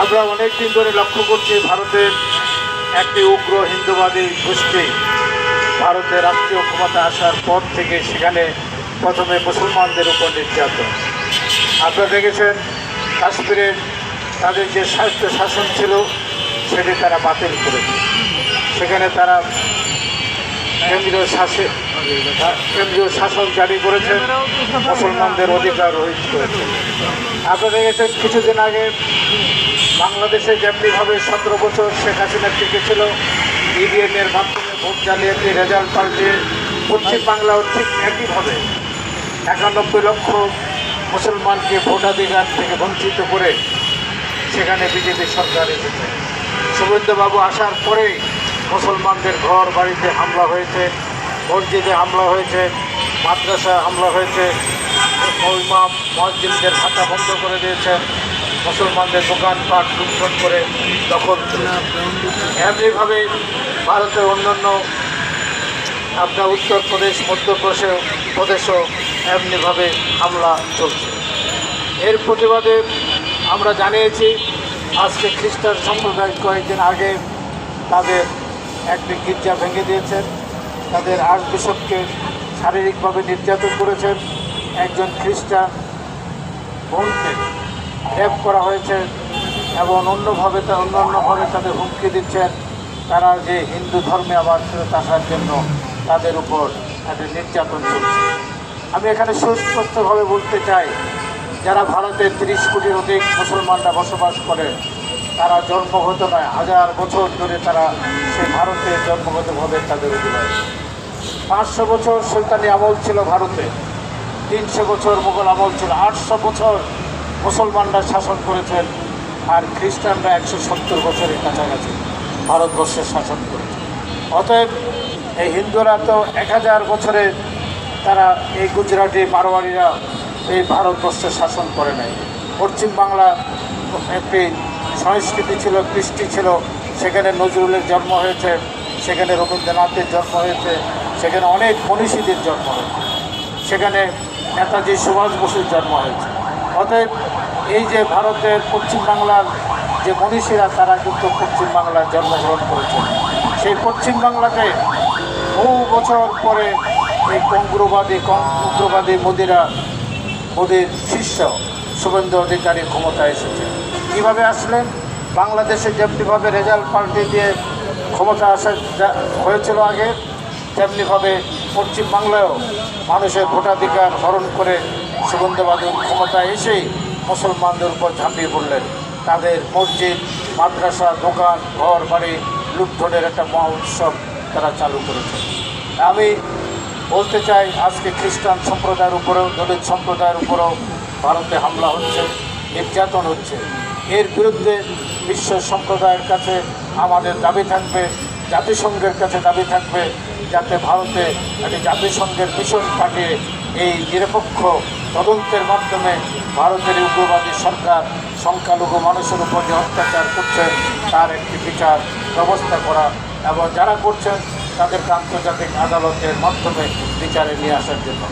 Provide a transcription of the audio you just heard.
আমরা অনেক দিন ধরে লক্ষ্য করছি ভারতের একটি উগ্র হিন্দুবাদী গোষ্ঠী ভারতের রাষ্ট্রীয় ক্ষমতা আসার পর থেকে সেখানে প্রথমে মুসলমানদের উপর নির্যাতন। আপনারা দেখেছেন কাশ্মীরের তাদের যে স্বাস্থ্য শাসন ছিল সেটি তারা বাতিল করেছে। সেখানে তারা কেন্দ্রীয় শাসন জারি করেছেন, মুসলমানদের অধিকার রহিত করেছেন। আপনারা দেখেছেন কিছুদিন আগে বাংলাদেশে যেমনিভাবে 17 বছর শেখ হাসিনা টিকেছিল, ইভিএমের মাধ্যমে ভোট জালিয়াতি রেজাল্ট পাল্টিয়ে পশ্চিমবাংলাও ঠিক একইভাবে 91 লক্ষ মুসলমানকে ভোটাধিকার থেকে বঞ্চিত করে সেখানে বিজেপি সরকার এসেছে। শুভেন্দুবাবু আসার পরে মুসলমানদের ঘর বাড়িতে হামলা হয়েছে, মসজিদে হামলা হয়েছে, মাদ্রাসা হামলা হয়েছে, ইমাম মসজিদদের খাতা বন্ধ করে দিয়েছেন, মুসলমানদের দোকানপাট লুণ্ঠন করে দখল করে। এমনিভাবে ভারতের অন্যান্য আপনার উত্তরপ্রদেশ মধ্যপ্রদেশও এমনিভাবে হামলা চলছে। এর প্রতিবাদে আমরা জানিয়েছি আজকে খ্রিস্টান সম্প্রদায় কয়েকদিন আগে তাদের একটি গির্জা ভেঙে দিয়েছেন, তাদের আর্চবিশপকে শারীরিকভাবে নির্যাতন করেছেন, একজন খ্রিস্টান বোনকে রেপ করা হয়েছে এবং অন্যান্যভাবে তাদের হুমকি দিচ্ছেন তারা যে হিন্দু ধর্মে আবার ফেরত আসার জন্য তাদের উপর একটা নির্যাতন চলছে। আমি এখানে সুস্পষ্টভাবে বলতে চাই, যারা ভারতে 30 কোটির অধিক মুসলমানরা বসবাস করে তারা জন্মগত নয়, 1000 বছর ধরে তারা সেই ভারতে জন্মগতভাবে তাদের অধিকার। 500 বছর সুলতানি আমল ছিল ভারতে, 300 বছর মুঘল আমল ছিল, 800 বছর মুসলমানরা শাসন করেছেন, আর খ্রিস্টানরা 170 বছরের কাছাকাছি ভারতবর্ষের শাসন করেছে। অতএব এই হিন্দুরা তো 1000 বছরে তারা এই গুজরাটি মারোয়ারিরা এই ভারতবর্ষের শাসন করে নাই। পশ্চিমবাংলা একটি সংস্কৃতি ছিল, কৃষ্টি ছিল, সেখানে নজরুলের জন্ম হয়েছে, সেখানে রবীন্দ্রনাথের জন্ম হয়েছে, সেখানে অনেক মনীষীদের জন্ম হয়েছে, সেখানে নেতাজি সুভাষ বসুর জন্ম হয়েছে। অতএব এই যে ভারতের পশ্চিমবাংলার যে মনীষীরা তারা কিন্তু পশ্চিমবাংলায় জন্মগ্রহণ করেছেন। সেই পশ্চিমবাংলাতে বহু বছর পরে এই উগ্রবাদী মোদির শিষ্য শুভেন্দু অধিকারী ক্ষমতায় এসেছে। কীভাবে আসলেন? বাংলাদেশে যেমনিভাবে রেজাল্ট পাল্টে দিয়ে ক্ষমতা আসা হয়েছিল আগে, তেমনিভাবে পশ্চিমবাংলায়ও মানুষের ভোটাধিকার হরণ করে শুভেন্দুবাবু ক্ষমতায় এসেই মুসলমানদের উপর ঝাঁপিয়ে পড়লেন। তাদের মসজিদ, মাদ্রাসা, দোকান, ঘর বাড়ি লুণ্ঠনের একটা মহা উৎসব তারা চালু করেছে। আমি বলতে চাই, আজকে খ্রিস্টান সম্প্রদায়ের উপরেও, দলিত সম্প্রদায়ের উপরেও ভারতে হামলা হচ্ছে, নির্যাতন হচ্ছে। এর বিরুদ্ধে বিশ্ব সম্প্রদায়ের কাছে আমাদের দাবি থাকবে, জাতিসংঘের কাছে দাবি থাকবে, যাতে ভারতে একটি জাতিসংঘের মিশন পাঠিয়ে এই নিরপেক্ষ তদন্তের মাধ্যমে ভারতের উগ্রবাদী সরকার সংখ্যালঘু মানুষের উপর যে অত্যাচার করছে তার একটি বিচার ব্যবস্থা করা এবং যারা করছেন তাদেরকে আন্তর্জাতিক আদালতের মাধ্যমে বিচারে নিয়ে আসার জন্য